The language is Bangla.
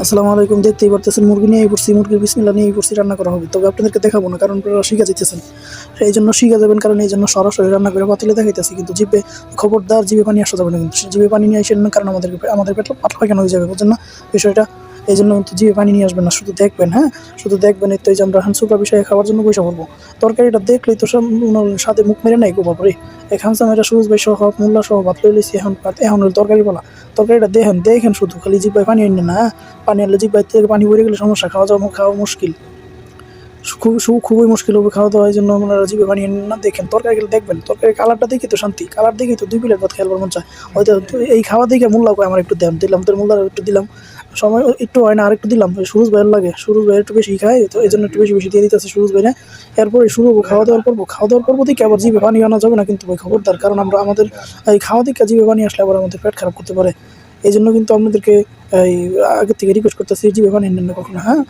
আসসালামু আলাইকুম। দেখতেই পারতেছেন মুরগি নিয়েই পড়ছি, মুরগির বিসমিল্লাহ নিয়েই পড়ছি, রান্না করা হবে। তবে আপনাদেরকে দেখাবো না, কারণ আপনারা শিখা যেতেছেন। এই জন্য শিখা যাবেন, কারণ এই জন্য সরাসরি রান্না করে পাতিলে দেখাইতেছি। কিন্তু জিভে খবরদার, জিভে পানি আসা যাবে না। কিন্তু জিভে পানি নিয়ে আসেন না, কারণ আমাদের পেট পাতলা পায়খানা হয়ে যাবে, বুঝছেন না বিষয়টা? এই জন্য কিন্তু জিভে পানি নিয়ে আসবেন না, শুধু দেখবেন। হ্যাঁ, শুধু দেখবেন। এই তো এই যে আমরা হানসুপা বিষয়ে খাওয়ার জন্য পয়সা পড়বো। তরকারিটা দেখলেই তো সব সাথে মুখ মেরে নাই গো বাপরে। এখন আমরা সুরজ ভাই সহ মোল্লা সহ ভাত লই লইছি। এখন ওই তরকারি বলা, তরকারিটা দেখেন দেখেন, শুধু খালি জিব্বায় পানি আনেন না। হ্যাঁ? পানি আনলে জিব্বায় থেকে পানি পড়ে গেলে সমস্যা, খাওয়া মুশকিল। খুবই মুশকিল হবে খাওয়া দাওয়া। এই জন্য আপনারা জিভে পানি আনেন না। দেখেন তরকারি গেলে দেখবেন, তরকারি কালারটা দেখি তো শান্তি, কালার দেখি তো 2 প্লেট ভাত খেয়াল মন চায়। হয়তো এই খাওয়া দেখে মোল্লা কয় আমার একটু দিলাম, তোর মোল্লার একটু দিলাম। সময় একটু হয় না, আর একটু দিলাম। সুরজ ভাইয়ের লাগে, সুরজ ভাইয়ের একটু বেশি খায়, তো এই জন্য একটু বেশি বেশি দিয়ে দিতেছে সুরজ ভাই। এরপরে শুরু হবো খাওয়া দাওয়ার পর্ব থেকে। আবার জিভে পানি আনা যাবে না কিন্তু ভাই, খবরদার। কারণ আমাদের এই খাওয়া দিকে জিভে পানি আসলে আবার আমাদের পেট খারাপ করতে পারে। এই জন্য কিন্তু আপনাদেরকে এই আগের থেকে রিকোয়েস্ট করতেছি, জিভে পানি নেন না কখনো। হ্যাঁ।